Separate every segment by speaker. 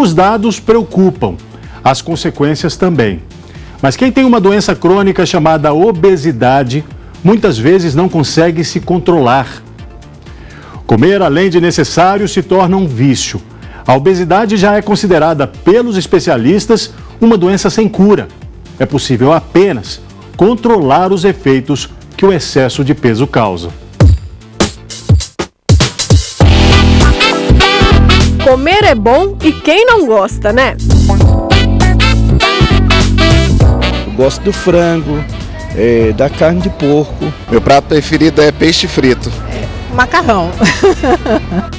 Speaker 1: Os dados preocupam, as consequências também. Mas quem tem uma doença crônica chamada obesidade, muitas vezes não consegue se controlar. Comer além de necessário se torna um vício. A obesidade já é considerada pelos especialistas uma doença sem cura. É possível apenas controlar os efeitos que o excesso de peso causa.
Speaker 2: Comer é bom e quem não gosta, né?
Speaker 3: Eu gosto do frango, da carne de porco.
Speaker 4: Meu prato preferido é peixe frito.
Speaker 5: Macarrão.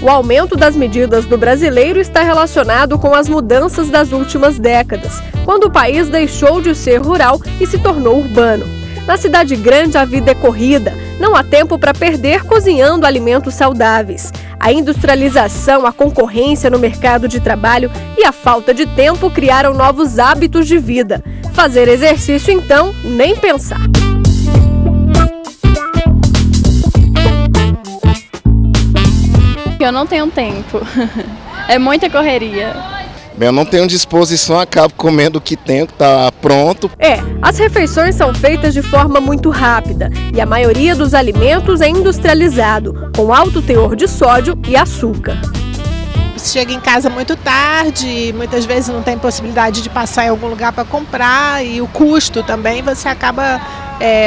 Speaker 2: O aumento das medidas do brasileiro está relacionado com as mudanças das últimas décadas, quando o país deixou de ser rural e se tornou urbano. Na cidade grande, a vida é corrida, não há tempo para perder cozinhando alimentos saudáveis. A industrialização, a concorrência no mercado de trabalho e a falta de tempo criaram novos hábitos de vida. Fazer exercício, então, nem pensar.
Speaker 6: Eu não tenho tempo, é muita correria.
Speaker 4: Eu não tenho disposição, acabo comendo o que tenho, que está pronto.
Speaker 2: As refeições são feitas de forma muito rápida e a maioria dos alimentos é industrializado, com alto teor de sódio e açúcar.
Speaker 5: Você chega em casa muito tarde, muitas vezes não tem possibilidade de passar em algum lugar para comprar e o custo também, você acaba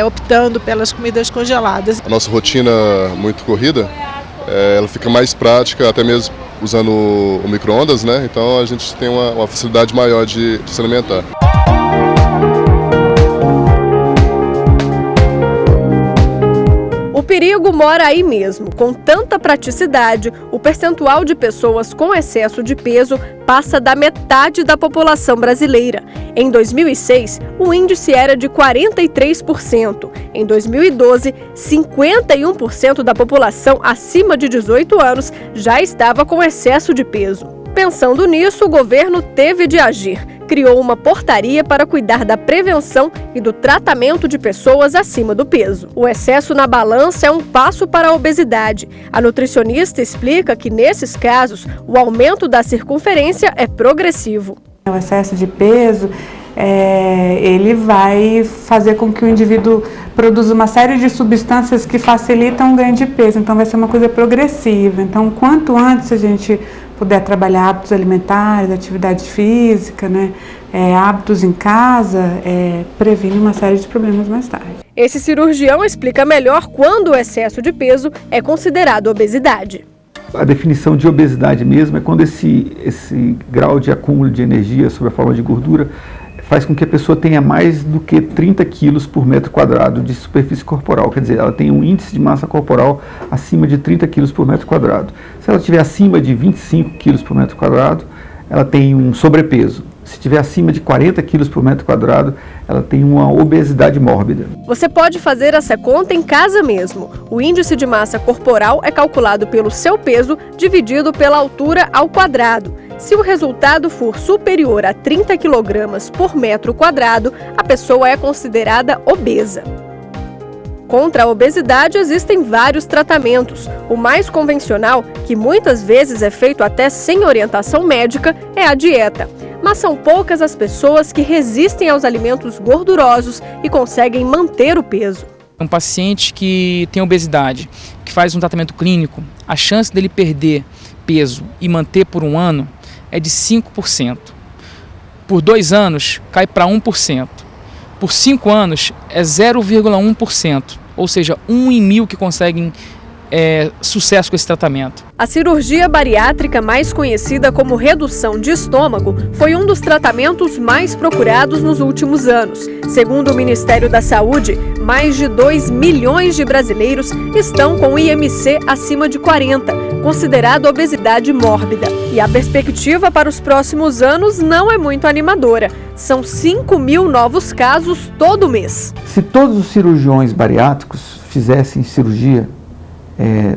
Speaker 5: optando pelas comidas congeladas.
Speaker 7: A nossa rotina muito corrida, ela fica mais prática, até mesmo usando o micro-ondas, né? Então a gente tem uma facilidade maior de se alimentar.
Speaker 2: O perigo mora aí mesmo. Com tanta praticidade, o percentual de pessoas com excesso de peso passa da metade da população brasileira. Em 2006, o índice era de 43%. Em 2012, 51% da população acima de 18 anos já estava com excesso de peso. Pensando nisso, o governo teve de agir. Criou uma portaria para cuidar da prevenção e do tratamento de pessoas acima do peso. O excesso na balança é um passo para a obesidade. A nutricionista explica que, nesses casos, o aumento da circunferência é progressivo.
Speaker 8: O excesso de peso, ele vai fazer com que o indivíduo produza uma série de substâncias que facilitam o ganho de peso. Então, vai ser uma coisa progressiva. Então, quanto antes a gente puder trabalhar hábitos alimentares, atividade física, hábitos em casa, previne uma série de problemas mais tarde.
Speaker 2: Esse cirurgião explica melhor quando o excesso de peso é considerado obesidade.
Speaker 9: A definição de obesidade mesmo é quando esse grau de acúmulo de energia sob a forma de gordura faz com que a pessoa tenha mais do que 30 quilos por metro quadrado de superfície corporal. Quer dizer, ela tem um índice de massa corporal acima de 30 quilos por metro quadrado. Se ela estiver acima de 25 quilos por metro quadrado, ela tem um sobrepeso. Se estiver acima de 40 quilos por metro quadrado, ela tem uma obesidade mórbida.
Speaker 2: Você pode fazer essa conta em casa mesmo. O índice de massa corporal é calculado pelo seu peso dividido pela altura ao quadrado. Se o resultado for superior a 30 kg por metro quadrado, a pessoa é considerada obesa. Contra a obesidade existem vários tratamentos. O mais convencional, que muitas vezes é feito até sem orientação médica, é a dieta. Mas são poucas as pessoas que resistem aos alimentos gordurosos e conseguem manter o peso.
Speaker 10: Um paciente que tem obesidade, que faz um tratamento clínico, a chance dele perder peso e manter por um ano é de 5%. Por 2 anos, cai para 1%. Por 5 anos, é 0,1%. Ou seja, 1 em 1000 que conseguem sucesso com esse tratamento.
Speaker 2: A cirurgia bariátrica, mais conhecida como redução de estômago, foi um dos tratamentos mais procurados nos últimos anos. Segundo o Ministério da Saúde, mais de 2 milhões de brasileiros estão com IMC acima de 40, considerado obesidade mórbida. E a perspectiva para os próximos anos não é muito animadora. São 5.000 novos casos todo mês.
Speaker 9: Se todos os cirurgiões bariátricos fizessem cirurgia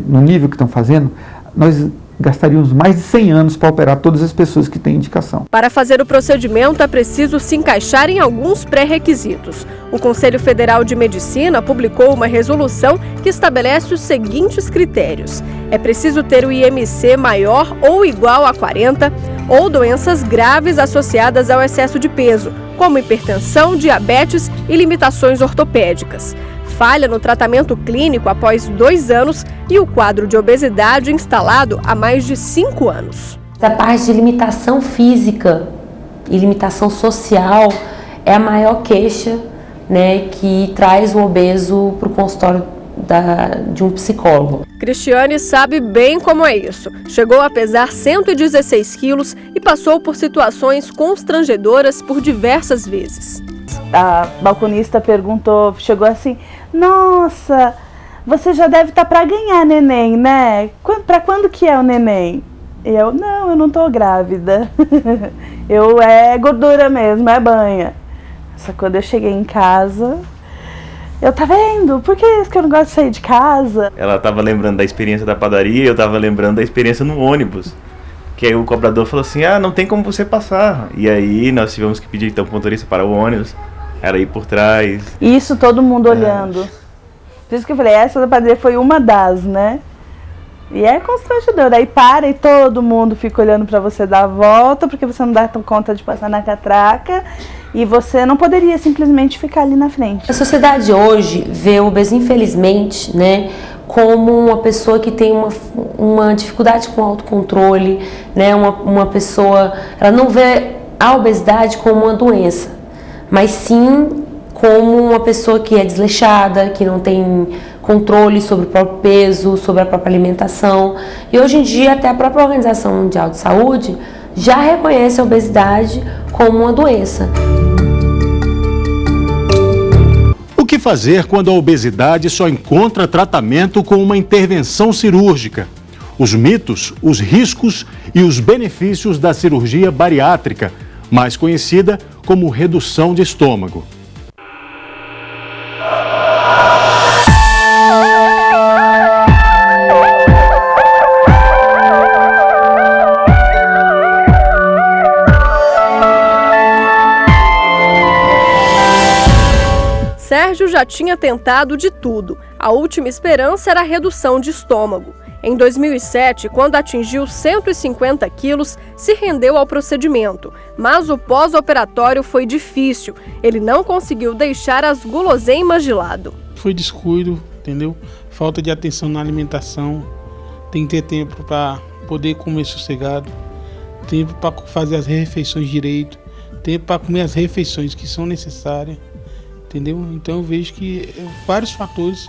Speaker 9: no nível que estão fazendo, nós gastaríamos mais de 100 anos para operar todas as pessoas que têm indicação.
Speaker 2: Para fazer o procedimento é preciso se encaixar em alguns pré-requisitos. O Conselho Federal de Medicina publicou uma resolução que estabelece os seguintes critérios. É preciso ter o IMC maior ou igual a 40 ou doenças graves associadas ao excesso de peso, como hipertensão, diabetes e limitações ortopédicas. Falha no tratamento clínico após 2 anos e o quadro de obesidade instalado há mais de 5 anos.
Speaker 11: A parte de limitação física e limitação social é a maior queixa, né, que traz o obeso para o consultório de um psicólogo.
Speaker 2: Cristiane sabe bem como é isso. Chegou a pesar 116 quilos e passou por situações constrangedoras por diversas vezes.
Speaker 12: A balconista perguntou, chegou assim: nossa, você já deve estar para ganhar neném, né? Para quando que é o neném? E eu não tô grávida. É gordura mesmo, é banha. Só que quando eu cheguei em casa, eu tava vendo, por que isso que eu não gosto de sair de casa?
Speaker 13: Ela tava lembrando da experiência da padaria e eu tava lembrando da experiência no ônibus. Que aí o cobrador falou assim, não tem como você passar. E aí nós tivemos que pedir então pro motorista parar o ônibus. Era ir por trás.
Speaker 12: Isso, todo mundo olhando. Por isso que eu falei, essa da padaria foi uma das, né? E é constrangedor. Aí para e todo mundo fica olhando pra você dar a volta, porque você não dá conta de passar na catraca. E você não poderia simplesmente ficar ali na frente.
Speaker 11: A sociedade hoje vê o obeso, infelizmente, né, como uma pessoa que tem uma dificuldade com autocontrole, né, uma pessoa, ela não vê a obesidade como uma doença, mas sim como uma pessoa que é desleixada, que não tem controle sobre o próprio peso, sobre a própria alimentação. E hoje em dia até a própria Organização Mundial de Saúde já reconhece a obesidade como uma doença.
Speaker 1: O que fazer quando a obesidade só encontra tratamento com uma intervenção cirúrgica? Os mitos, os riscos e os benefícios da cirurgia bariátrica, mais conhecida como redução de estômago.
Speaker 2: Sérgio já tinha tentado de tudo. A última esperança era a redução de estômago. Em 2007, quando atingiu 150 quilos, se rendeu ao procedimento. Mas o pós-operatório foi difícil. Ele não conseguiu deixar as guloseimas de lado.
Speaker 14: Foi descuido, entendeu? Falta de atenção na alimentação. Tem que ter tempo para poder comer sossegado. Tempo para fazer as refeições direito. Tempo para comer as refeições que são necessárias. Entendeu? Então eu vejo que vários fatores,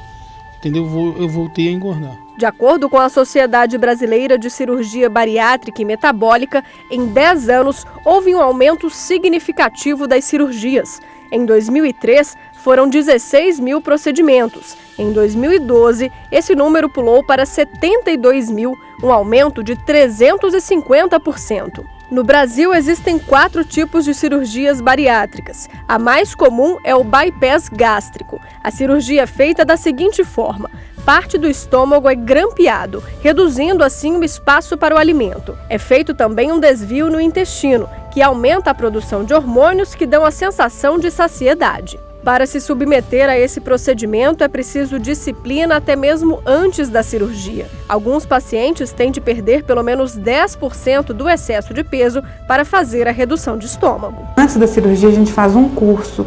Speaker 14: entendeu? Eu voltei a engordar.
Speaker 2: De acordo com a Sociedade Brasileira de Cirurgia Bariátrica e Metabólica, em 10 anos houve um aumento significativo das cirurgias. Em 2003, foram 16 mil procedimentos. Em 2012, esse número pulou para 72 mil, um aumento de 350%. No Brasil, existem 4 tipos de cirurgias bariátricas. A mais comum é o bypass gástrico. A cirurgia é feita da seguinte forma: parte do estômago é grampeado, reduzindo assim o espaço para o alimento. É feito também um desvio no intestino, que aumenta a produção de hormônios que dão a sensação de saciedade. Para se submeter a esse procedimento é preciso disciplina até mesmo antes da cirurgia. Alguns pacientes têm de perder pelo menos 10% do excesso de peso para fazer a redução de estômago.
Speaker 8: Antes da cirurgia a gente faz um curso,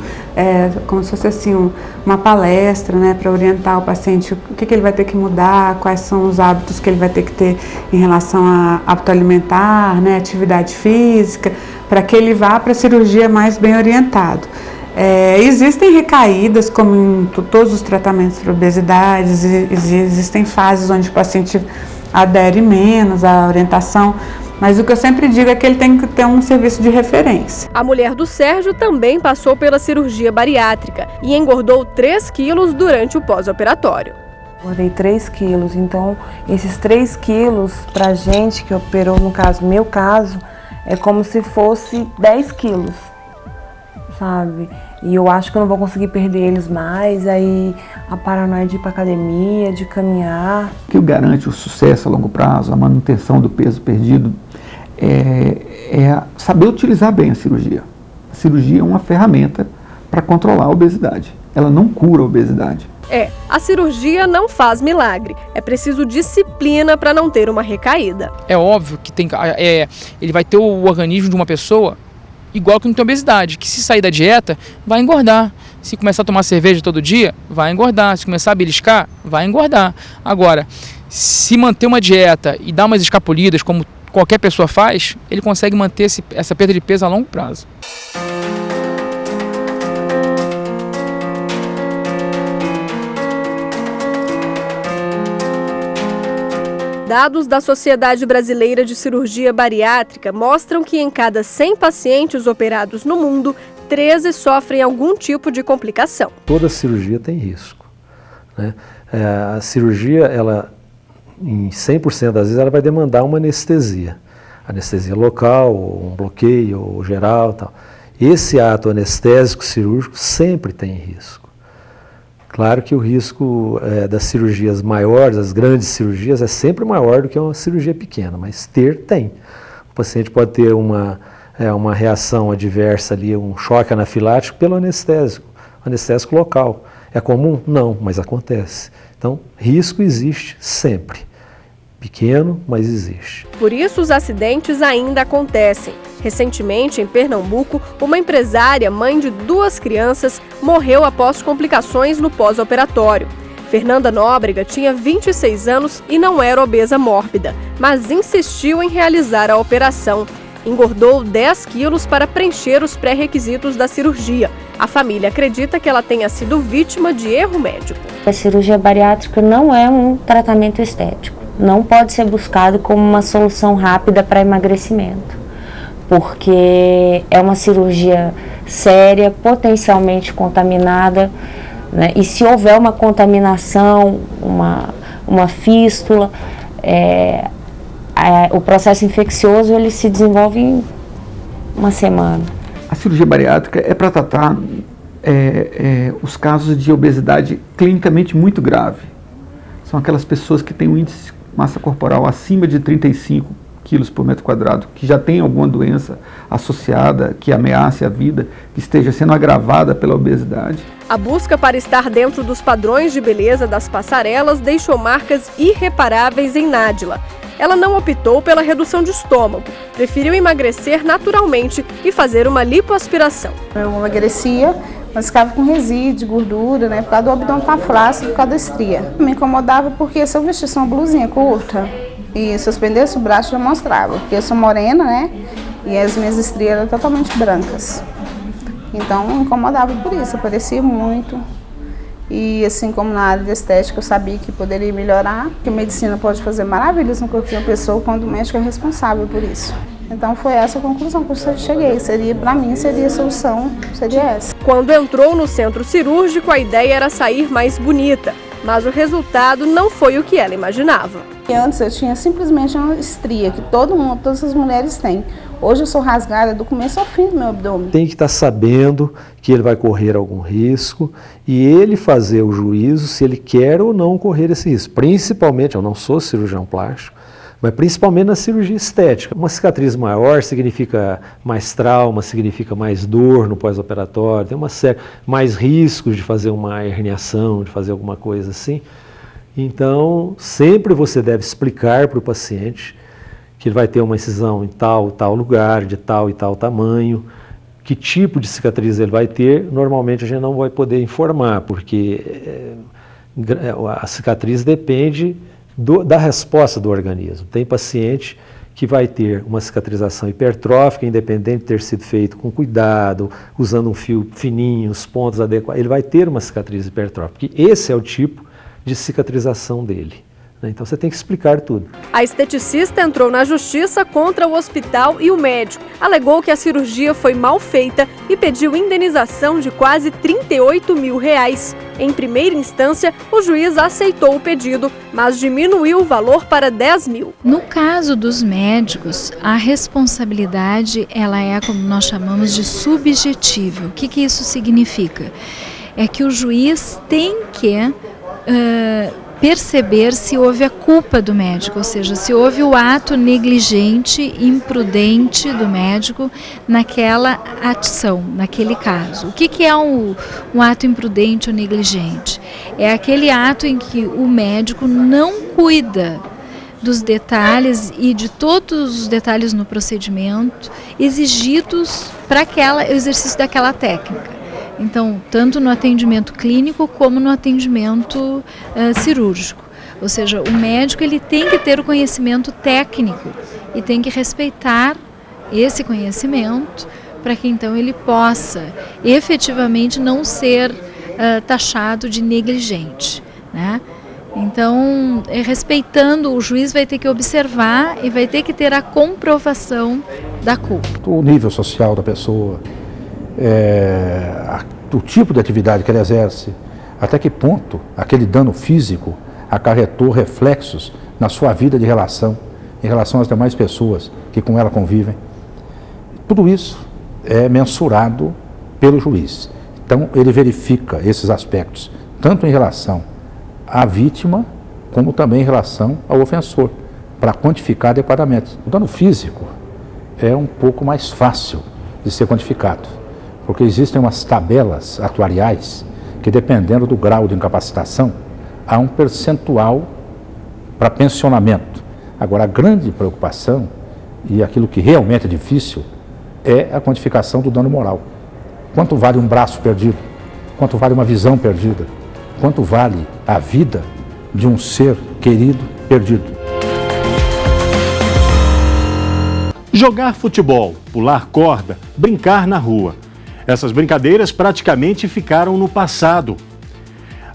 Speaker 8: como se fosse assim, uma palestra, né, para orientar o paciente o que ele vai ter que mudar, quais são os hábitos que ele vai ter que ter em relação a hábito alimentar, né, atividade física, para que ele vá para a cirurgia mais bem orientado. Existem recaídas, como em todos os tratamentos para obesidade, existem fases onde o paciente adere menos à orientação, mas o que eu sempre digo é que ele tem que ter um serviço de referência.
Speaker 2: A mulher do Sérgio também passou pela cirurgia bariátrica e engordou 3 quilos durante o pós-operatório.
Speaker 15: Engordei 3 quilos, então esses 3 quilos pra gente que operou, no caso, meu caso, é como se fosse 10 quilos. Sabe? E eu acho que eu não vou conseguir perder eles mais, aí a paranoia de ir para academia, de caminhar.
Speaker 9: O que garante o sucesso a longo prazo, a manutenção do peso perdido, é saber utilizar bem a cirurgia. A cirurgia é uma ferramenta para controlar a obesidade. Ela não cura a obesidade.
Speaker 2: A cirurgia não faz milagre. É preciso disciplina para não ter uma recaída.
Speaker 10: É óbvio que ele vai ter o organismo de uma pessoa igual que não tem obesidade, que se sair da dieta, vai engordar. Se começar a tomar cerveja todo dia, vai engordar. Se começar a beliscar, vai engordar. Agora, se manter uma dieta e dar umas escapulidas, como qualquer pessoa faz, ele consegue manter essa perda de peso a longo prazo.
Speaker 2: Dados da Sociedade Brasileira de Cirurgia Bariátrica mostram que em cada 100 pacientes operados no mundo, 13 sofrem algum tipo de complicação.
Speaker 16: Toda cirurgia tem risco, né? A cirurgia, ela, em 100% das vezes, ela vai demandar uma anestesia. Anestesia local, ou um bloqueio, ou geral, tal. Esse ato anestésico cirúrgico sempre tem risco. Claro que o risco das cirurgias maiores, das grandes cirurgias, é sempre maior do que uma cirurgia pequena, mas tem. O paciente pode ter uma reação adversa ali, um choque anafilático pelo anestésico local. É comum? Não, mas acontece. Então, risco existe sempre. Pequeno, mas existe.
Speaker 2: Por isso, os acidentes ainda acontecem. Recentemente, em Pernambuco, uma empresária, mãe de 2 crianças, morreu após complicações no pós-operatório. Fernanda Nóbrega tinha 26 anos e não era obesa mórbida, mas insistiu em realizar a operação. Engordou 10 quilos para preencher os pré-requisitos da cirurgia. A família acredita que ela tenha sido vítima de erro médico.
Speaker 11: A cirurgia bariátrica não é um tratamento estético. Não pode ser buscado como uma solução rápida para emagrecimento, porque é uma cirurgia séria, potencialmente contaminada, né? E se houver uma contaminação, uma fístula, o processo infeccioso ele se desenvolve em uma semana.
Speaker 9: A cirurgia bariátrica é para tratar os casos de obesidade clinicamente muito grave. São aquelas pessoas que têm um índice de massa corporal acima de 35 quilos por metro quadrado, que já tem alguma doença associada, que ameace a vida, que esteja sendo agravada pela obesidade.
Speaker 2: A busca para estar dentro dos padrões de beleza das passarelas deixou marcas irreparáveis em Nádila. Ela não optou pela redução de estômago, preferiu emagrecer naturalmente e fazer uma lipoaspiração.
Speaker 17: Eu emagrecia, mas ficava com resíduo de gordura, né, por causa do abdômen estar flácido, por causa da estria. Me incomodava porque se eu vestisse uma blusinha curta e se eu suspendesse o braço já mostrava, porque eu sou morena, né, e as minhas estrias eram totalmente brancas. Então me incomodava por isso, aparecia muito. E assim como na área de estética eu sabia que poderia melhorar, que a medicina pode fazer maravilhas no corpo de uma pessoa quando o médico é responsável por isso. Então foi essa a conclusão que eu cheguei, para mim seria a solução, seria essa.
Speaker 2: Quando entrou no centro cirúrgico, a ideia era sair mais bonita, mas o resultado não foi o que ela imaginava.
Speaker 17: Antes eu tinha simplesmente uma estria, que todas as mulheres têm. Hoje eu sou rasgada do começo ao fim do meu abdômen.
Speaker 16: Tem que estar sabendo que ele vai correr algum risco e ele fazer o juízo se ele quer ou não correr esse risco. Principalmente, eu não sou cirurgião plástico, mas principalmente na cirurgia estética. Uma cicatriz maior significa mais trauma, significa mais dor no pós-operatório, tem uma série, mais riscos de fazer uma herniação, de fazer alguma coisa assim. Então, sempre você deve explicar para o paciente que ele vai ter uma incisão em tal lugar, de tal e tal tamanho, que tipo de cicatriz ele vai ter. Normalmente a gente não vai poder informar, porque a cicatriz depende da resposta do organismo. Tem paciente que vai ter uma cicatrização hipertrófica, independente de ter sido feito com cuidado, usando um fio fininho, os pontos adequados, ele vai ter uma cicatriz hipertrófica. E esse é o tipo de cicatrização dele. Então você tem que explicar tudo.
Speaker 2: A esteticista entrou na justiça contra o hospital e o médico. Alegou que a cirurgia foi mal feita e pediu indenização de quase R$38 mil. Em primeira instância, o juiz aceitou o pedido, mas diminuiu o valor para R$10 mil.
Speaker 18: No caso dos médicos, a responsabilidade ela é como nós chamamos de subjetiva. O que isso significa? é que o juiz tem que perceber se houve a culpa do médico, ou seja, se houve o ato negligente, imprudente do médico naquela ação, naquele caso. O que é um ato imprudente ou negligente? É aquele ato em que o médico não cuida dos detalhes e de todos os detalhes no procedimento exigidos para o exercício daquela técnica. Então, tanto no atendimento clínico como no atendimento cirúrgico. Ou seja, o médico ele tem que ter o conhecimento técnico e tem que respeitar esse conhecimento para que então ele possa efetivamente não ser taxado de negligente, né? Então, respeitando, o juiz vai ter que observar e vai ter que ter a comprovação da culpa.
Speaker 19: O nível social da pessoa, o tipo de atividade que ele exerce, até que ponto aquele dano físico acarretou reflexos na sua vida de relação, em relação às demais pessoas que com ela convivem. Tudo isso é mensurado pelo juiz. Então, ele verifica esses aspectos, tanto em relação à vítima, como também em relação ao ofensor, para quantificar adequadamente. O dano físico é um pouco mais fácil de ser quantificado, porque existem umas tabelas atuariais que, dependendo do grau de incapacitação, há um percentual para pensionamento. Agora, a grande preocupação, e aquilo que realmente é difícil, é a quantificação do dano moral. Quanto vale um braço perdido? Quanto vale uma visão perdida? Quanto vale a vida de um ser querido perdido?
Speaker 1: Jogar futebol, pular corda, brincar na rua. Essas brincadeiras praticamente ficaram no passado.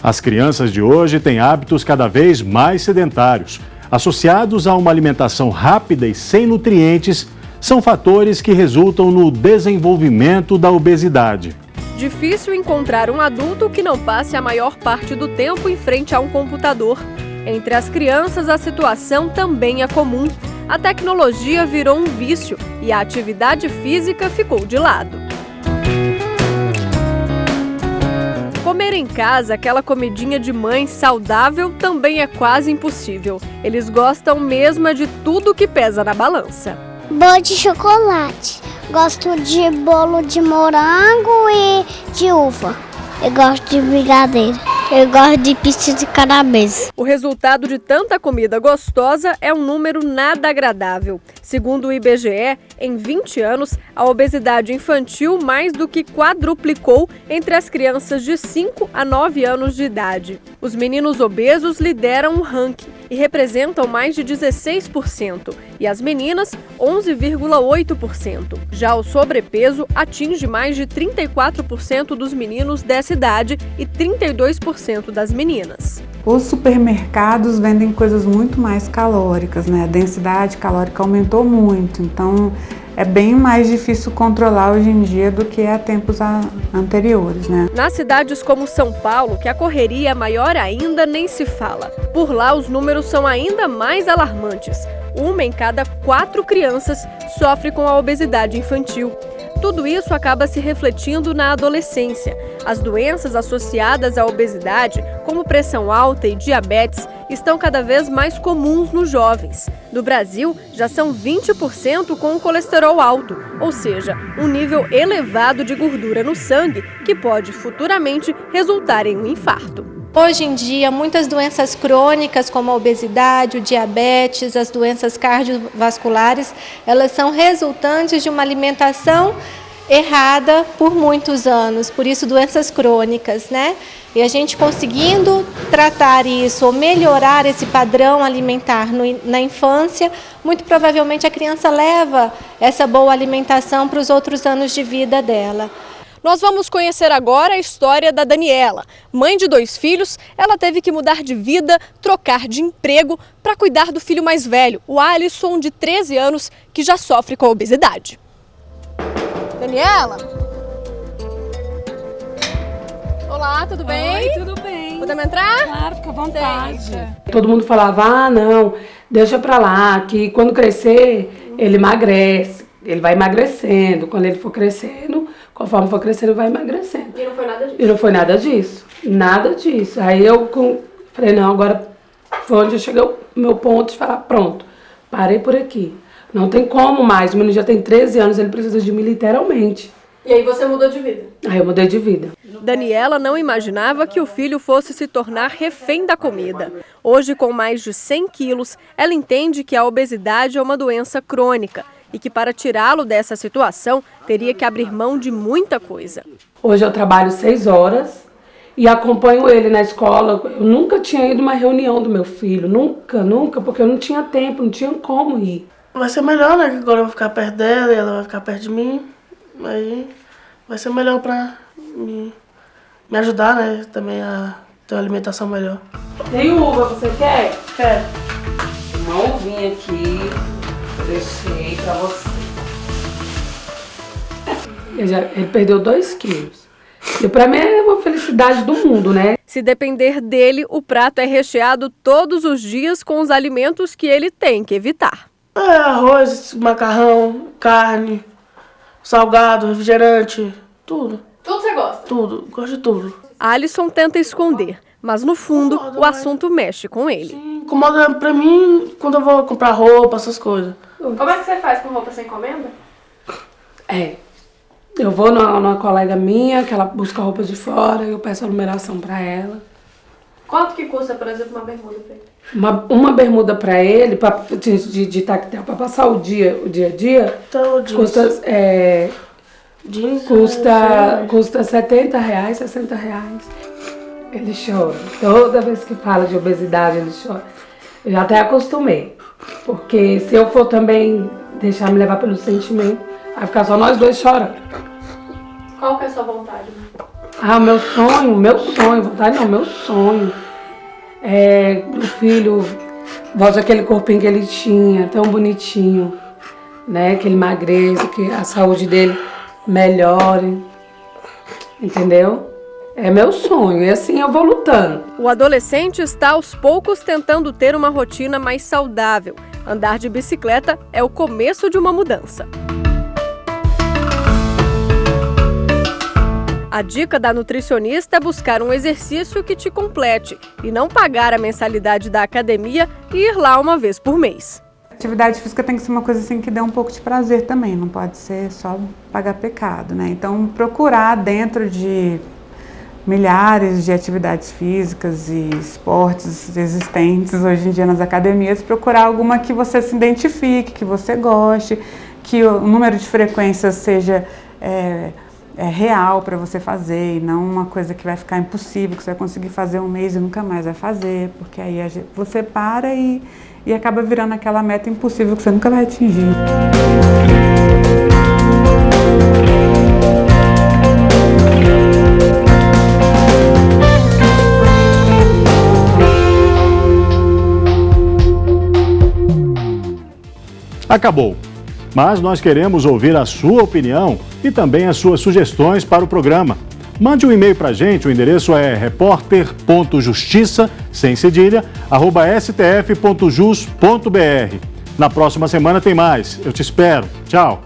Speaker 1: As crianças de hoje têm hábitos cada vez mais sedentários, associados a uma alimentação rápida e sem nutrientes, são fatores que resultam no desenvolvimento da obesidade.
Speaker 2: Difícil encontrar um adulto que não passe a maior parte do tempo em frente a um computador. Entre as crianças, a situação também é comum. A tecnologia virou um vício e a atividade física ficou de lado. Comer em casa aquela comidinha de mãe saudável também é quase impossível. Eles gostam mesmo de tudo que pesa na balança.
Speaker 20: Bolo de chocolate. Gosto de bolo de morango e de uva. Eu gosto de brigadeiro. Eu gosto de pizza de calabresa.
Speaker 2: O resultado de tanta comida gostosa é um número nada agradável. Segundo o IBGE, em 20 anos, a obesidade infantil mais do que quadruplicou entre as crianças de 5 a 9 anos de idade. Os meninos obesos lideram o ranking e representam mais de 16%, e as meninas, 11,8%. Já o sobrepeso atinge mais de 34% dos meninos dessa idade e 32% das meninas.
Speaker 8: Os supermercados vendem coisas muito mais calóricas, né? A densidade calórica aumentou muito, então é bem mais difícil controlar hoje em dia do que há tempos anteriores, né?
Speaker 2: Nas cidades como São Paulo, que a correria é maior ainda, nem se fala. Por lá, os números são ainda mais alarmantes. 1 em cada 4 crianças sofre com a obesidade infantil. Tudo isso acaba se refletindo na adolescência. As doenças associadas à obesidade, como pressão alta e diabetes, estão cada vez mais comuns nos jovens. No Brasil, já são 20% com o colesterol alto, ou seja, um nível elevado de gordura no sangue que pode futuramente resultar em um infarto.
Speaker 21: Hoje em dia, muitas doenças crônicas, como a obesidade, o diabetes, as doenças cardiovasculares, elas são resultantes de uma alimentação errada por muitos anos, por isso doenças crônicas, né? E a gente conseguindo tratar isso ou melhorar esse padrão alimentar na infância, muito provavelmente a criança leva essa boa alimentação para os outros anos de vida dela.
Speaker 2: Nós vamos conhecer agora a história da Daniela. Mãe de 2 filhos, ela teve que mudar de vida, trocar de emprego para cuidar do filho mais velho, o Alisson, de 13 anos, que já sofre com a obesidade. Daniela? Olá, tudo bem?
Speaker 22: Oi, tudo bem.
Speaker 2: Podemos entrar?
Speaker 22: Claro, fica à vontade.
Speaker 2: Senta.
Speaker 22: Todo mundo falava, não, deixa pra lá, que quando crescer, ele emagrece. Ele vai emagrecendo, quando ele for crescendo, conforme for crescendo, vai emagrecendo.
Speaker 2: E não foi nada disso?
Speaker 22: E não foi nada disso. Nada disso. Aí eu falei, não, agora foi onde chegou o meu ponto de falar, pronto, parei por aqui. Não tem como mais, o menino já tem 13 anos, ele precisa de mim literalmente.
Speaker 2: E aí você mudou de vida?
Speaker 22: Aí eu mudei de vida.
Speaker 2: Daniela não imaginava que o filho fosse se tornar refém da comida. Hoje, com mais de 100 quilos, ela entende que a obesidade é uma doença crônica e que para tirá-lo dessa situação, teria que abrir mão de muita coisa.
Speaker 22: Hoje eu trabalho 6 horas e acompanho ele na escola. Eu nunca tinha ido a uma reunião do meu filho, nunca, porque eu não tinha tempo, não tinha como ir.
Speaker 3: Vai ser melhor, né, que agora eu vou ficar perto dela e ela vai ficar perto de mim. Aí vai ser melhor pra me ajudar, né, também a ter uma alimentação melhor.
Speaker 22: Tem uva, você quer?
Speaker 3: Quero.
Speaker 22: Uma uvinha aqui, eu deixei pra você. Ele perdeu 2 quilos. E pra mim é uma felicidade do mundo, né?
Speaker 2: Se depender dele, o prato é recheado todos os dias com os alimentos que ele tem que evitar.
Speaker 3: Arroz, macarrão, carne, salgado, refrigerante, tudo.
Speaker 2: Tudo você gosta?
Speaker 3: Tudo, gosto de tudo.
Speaker 2: Alisson tenta esconder, mas no fundo o assunto mexe com ele.
Speaker 3: Incomoda pra mim quando eu vou comprar roupa, essas coisas.
Speaker 2: Como é que você faz com roupa sem encomenda?
Speaker 22: Eu vou numa colega minha, que ela busca roupa de fora, eu peço a numeração pra ela.
Speaker 2: Quanto que custa, por exemplo, uma bermuda pra ele?
Speaker 22: Uma bermuda pra ele, de tactel, pra passar o dia a dia, custa R$70, R$60. Ele chora. Toda vez que fala de obesidade, ele chora. Eu já até acostumei. Porque se eu for também deixar me levar pelo sentimento, vai ficar só nós dois chorando.
Speaker 2: Qual que é a sua vontade?
Speaker 22: Meu sonho, vontade não, meu sonho. O filho volta aquele corpinho que ele tinha, tão bonitinho, né? Que ele emagreça, que a saúde dele melhore, entendeu? É meu sonho, e assim eu vou lutando.
Speaker 2: O adolescente está aos poucos tentando ter uma rotina mais saudável. Andar de bicicleta é o começo de uma mudança. A dica da nutricionista é buscar um exercício que te complete e não pagar a mensalidade da academia e ir lá uma vez por mês.
Speaker 8: Atividade física tem que ser uma coisa assim que dê um pouco de prazer também, não pode ser só pagar pecado, né? Então procurar dentro de milhares de atividades físicas e esportes existentes hoje em dia nas academias, procurar alguma que você se identifique, que você goste, que o número de frequências seja real para você fazer e não uma coisa que vai ficar impossível, que você vai conseguir fazer um mês e nunca mais vai fazer, porque aí você para e acaba virando aquela meta impossível que você nunca vai atingir.
Speaker 1: Acabou. Mas nós queremos ouvir a sua opinião e também as suas sugestões para o programa. Mande um e-mail para a gente, o endereço é repórter.justiça, sem cedilha, @stf.jus.br. Na próxima semana tem mais. Eu te espero. Tchau.